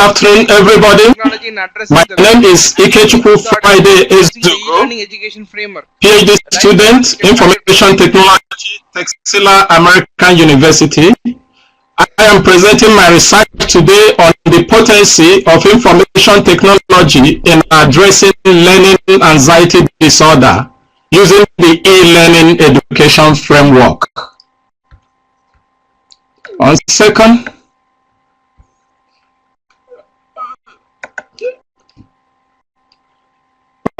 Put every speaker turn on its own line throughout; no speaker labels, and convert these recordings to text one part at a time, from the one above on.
afternoon, everybody. My name is Ikechukwu Friday Ezeugo, PhD student, Information Technology, Texila, American University. I am presenting my research today on the potency of information technology in addressing learning anxiety disorder using the e-learning education framework. 1 second.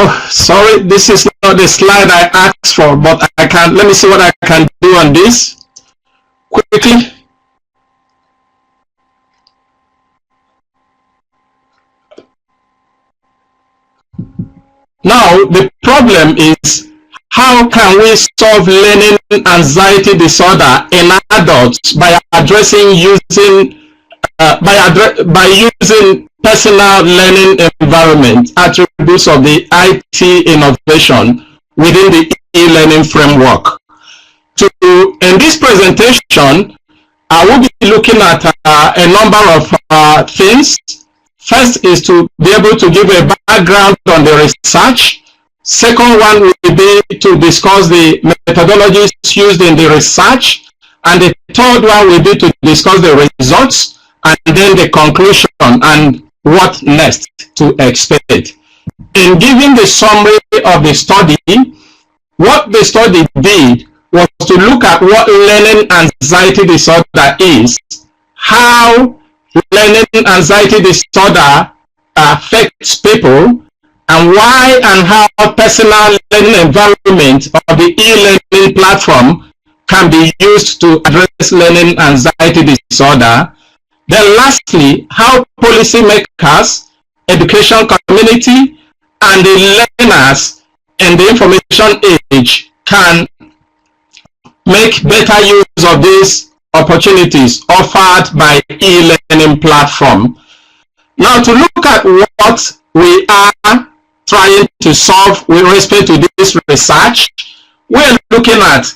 Oh, sorry, this is not the slide I asked for, but I can, let me see what I can do on this quickly. Now, the problem is, how can we solve learning anxiety disorder in adults by addressing using personal learning environment attributes of the IT innovation within the e-learning framework? In this presentation, I will be looking at a number of things. First is to be able to give a background on the research. Second one will be to discuss the methodologies used in the research. And the third one will be to discuss the results and then the conclusion and what next to expect. In giving the summary of the study, what the study did was to look at what learning anxiety disorder is, how learning anxiety disorder affects people, and why and how personal learning environment of the e-learning platform can be used to address learning anxiety disorder. Then lastly, how policymakers, education community, and the learners in the information age can make better use of these opportunities offered by e-learning platform. Now, to look at what we are trying to solve with respect to this research, we're looking at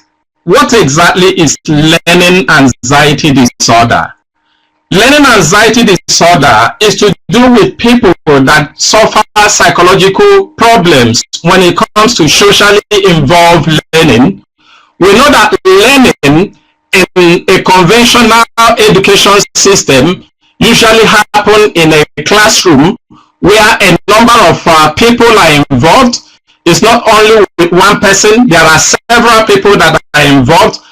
what exactly is learning anxiety disorder. Learning anxiety disorder is to do with people that suffer psychological problems when it comes to socially involved learning. We know that learning in a conventional education system usually happen in a classroom where a number of people are involved. It's not only with one person, there are several people that are involved,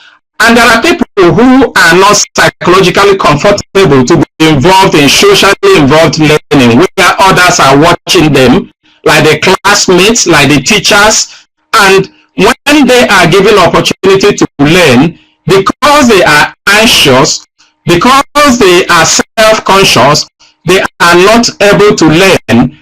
and there are people who are not psychologically comfortable to be involved in socially involved learning, where others are watching them, like the classmates, like the teachers, and when they are given opportunity to learn, because they are anxious, because they are self-conscious, they are not able to learn.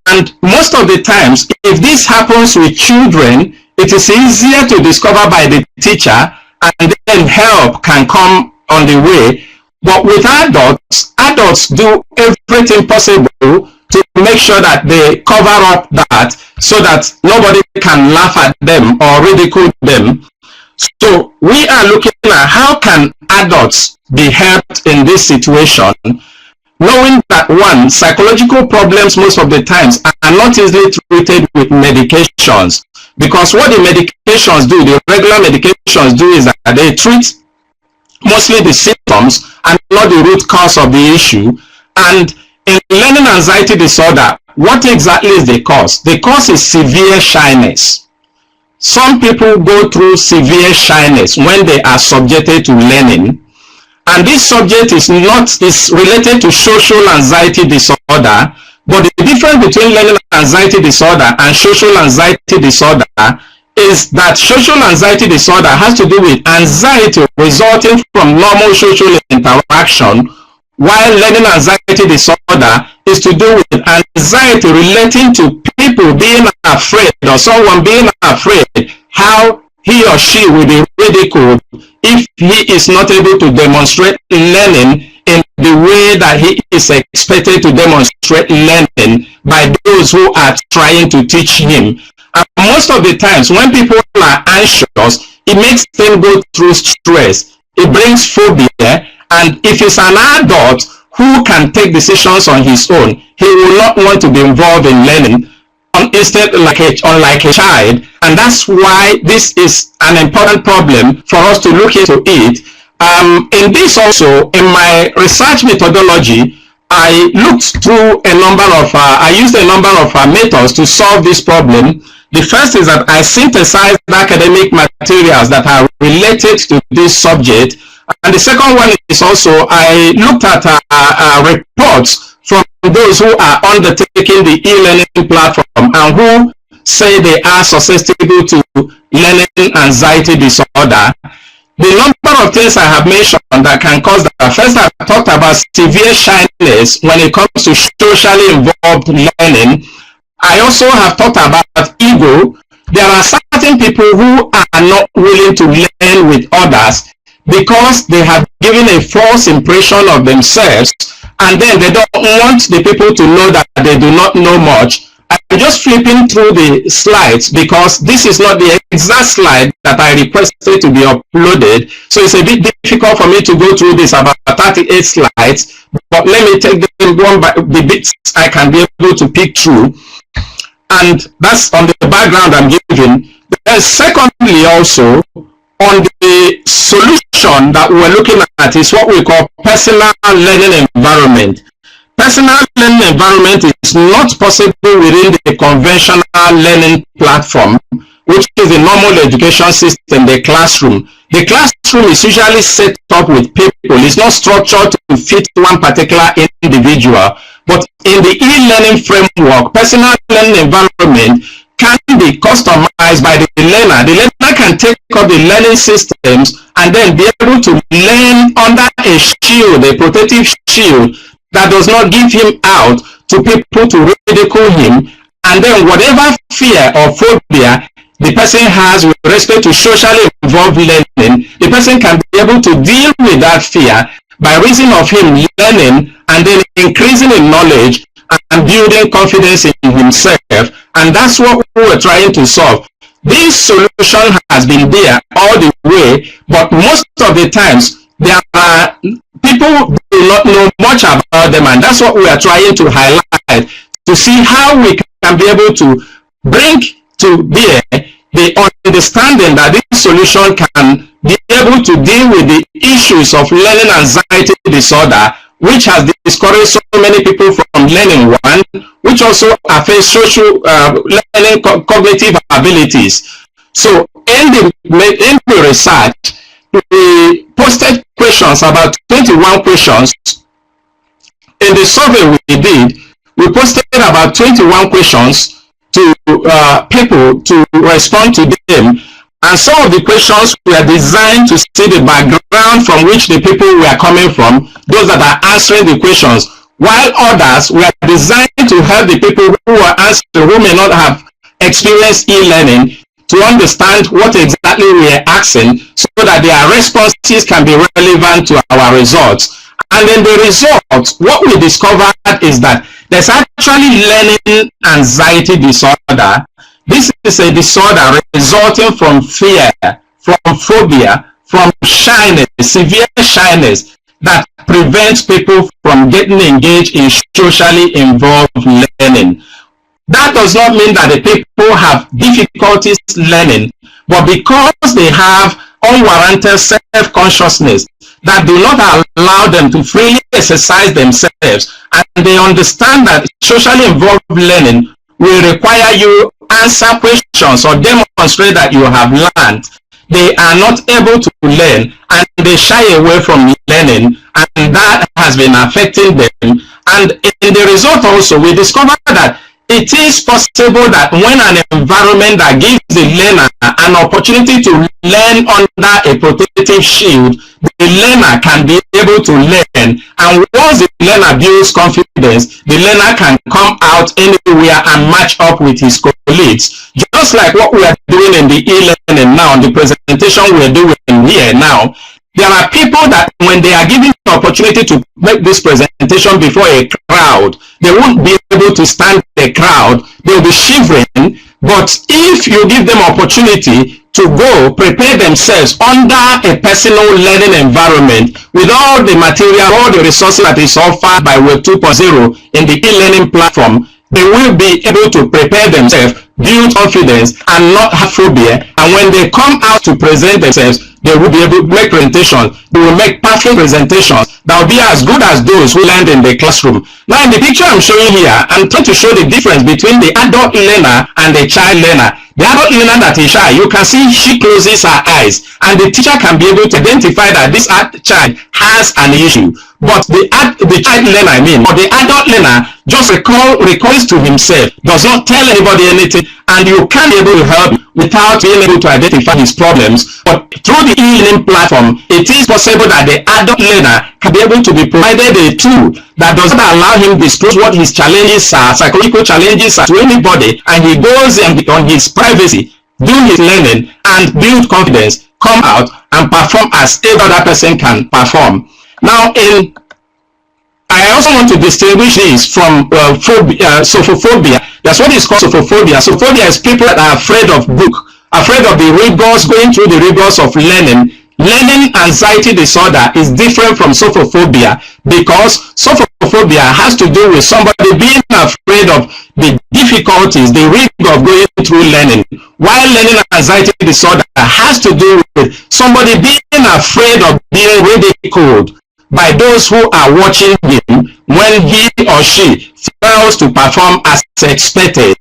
And most of the times, if this happens with children, it is easier to discover by the teacher, and then help can come on the way. But with adults, adults do everything possible to make sure that they cover up that so that nobody can laugh at them or ridicule them. So we are looking at how can adults be helped in this situation, knowing that one, psychological problems most of the times are not easily treated with medications, because what the medications do, the regular medications do, is that they treat mostly the symptoms and not the root cause of the issue. And in learning anxiety disorder, what exactly is the cause? The cause is severe shyness. Some people go through severe shyness when they are subjected to learning. And this subject is related to social anxiety disorder, but the difference between learning anxiety disorder and social anxiety disorder is that social anxiety disorder has to do with anxiety resulting from normal social interaction, while learning anxiety disorder is to do with anxiety relating to people being afraid, or someone being afraid how he or she will be ridiculed if he is not able to demonstrate learning in the way that he is expected to demonstrate learning by those who are trying to teach him. And most of the times when people are anxious, it makes them go through stress. It brings phobia, and if it's an adult who can take decisions on his own, he will not want to be involved in learning, instead unlike a child. And that's why this is an important problem for us to look into it. In this also, in my research methodology, I looked through a number of, I used a number of methods to solve this problem. The first is that I synthesized academic materials that are related to this subject. And the second one is also, I looked at reports from those who are undertaking the e-learning platform and who say they are susceptible to learning anxiety disorder. The number of things I have mentioned that can cause that. First, I talked about severe shyness when it comes to socially involved learning. I also have talked about ego. There are certain people who are not willing to learn with others because they have given a false impression of themselves, and then they don't want the people to know that they do not know much. I'm just flipping through the slides because this is not the exact slide that I requested to be uploaded. So it's a bit difficult for me to go through this, about 38 slides, but let me take them one by the bits I can be able to pick through. And that's on the background I'm giving. Then secondly also, on the solution that we're looking at is what we call personal learning environment. Personal learning environment is not possible within the conventional learning platform, which is the normal education system, the classroom. The classroom is usually set up with people. It's not structured to fit one particular individual. But in the e-learning framework, personal learning environment can be customized by the learner. The learner can take up the learning systems and then be able to learn under a shield, a protective shield, that does not give him out to people to ridicule him. And then whatever fear or phobia the person has with respect to socially involved learning, the person can be able to deal with that fear by reason of him learning and then increasing in knowledge and building confidence in himself. And that's what we're trying to solve. This solution has been there all the way, but most of the times there are people who do not know much about them, and that's what we are trying to highlight, to see how we can be able to bring to bear the understanding that this solution can be able to deal with the issues of learning anxiety disorder, which has discouraged so many people from learning, one, which also affects social learning cognitive abilities. So in the research, we posted questions, about 21 questions. In the survey we did, we posted about 21 questions to people to respond to them. And some of the questions were designed to see the background from which the people were coming from, those that are answering the questions, while others were designed to help the people who are answering, who may not have experienced e-learning, to understand what exactly we are asking, so that their responses can be relevant to our results. And in the results, what we discovered is that there's actually learning anxiety disorder. This is a disorder resulting from fear, from phobia, from shyness, severe shyness, that prevents people from getting engaged in socially involved learning. That does not mean that the people have difficulties learning, but because they have unwarranted self-consciousness that do not allow them to freely exercise themselves, and they understand that socially involved learning will require you answer questions or demonstrate that you have learned, they are not able to learn and they shy away from learning, and that has been affecting them. And in the result also, we discovered that it is possible that when an environment that gives the learner an opportunity to learn under a protective shield, the learner can be able to learn, and once the learner builds confidence, the learner can come out anywhere and match up with his colleagues. Just like what we are doing in the e-learning now, the presentation we are doing here now. There are people that when they are given the opportunity to make this presentation before a crowd, they won't be able to stand the crowd. They'll be shivering. But if you give them opportunity to go prepare themselves under a personal learning environment with all the material, all the resources that is offered by Web 2.0 in the e-learning platform, they will be able to prepare themselves, build confidence, and not have phobia. And when they come out to present themselves, they will be able to make presentations. They will make perfect presentations that will be as good as those who learned in the classroom. Now, in the picture I'm showing here, I'm trying to show the difference between the adult learner and the child learner. The adult learner that is shy, you can see she closes her eyes, and the teacher can be able to identify that this child has an issue. But the child learner, or the adult learner, just recalls to himself, does not tell anybody anything, and you can't be able to help without being able to identify his problems. But through the e-learning platform, it is possible that the adult learner can be able to be provided a tool that does not allow him to disclose what his challenges are, psychological challenges are, to anybody, and he goes on his privacy, do his learning, and build confidence, come out and perform as every other person can perform. Now, I also want to distinguish this from sophophobia. That's what is called sophophobia. Sophophobia is people that are afraid of afraid of the rigors, going through the rigors of learning. Learning anxiety disorder is different from sophophobia, because sophophobia has to do with somebody being afraid of the difficulties, the rigor of going through learning, while learning anxiety disorder has to do with somebody being afraid of being ridiculed by those who are watching him when he or she fails to perform as expected.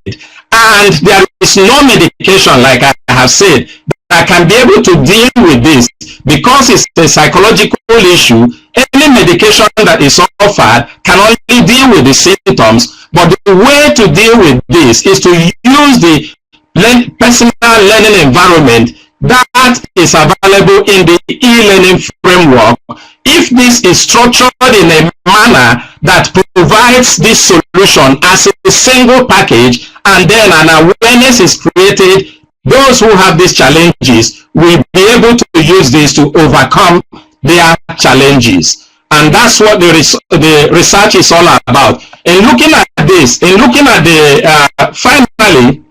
And there is no medication, like I have said, that can be able to deal with this, because it's a psychological issue. Any medication that is offered can only deal with the symptoms, but the way to deal with this is to use the personal learning environment that is available in the e-learning framework. If this is structured in a manner that provides this solution as a single package, and then an awareness is created, those who have these challenges will be able to use this to overcome their challenges. And that's what the research is all about. In looking at this, in looking at the finally,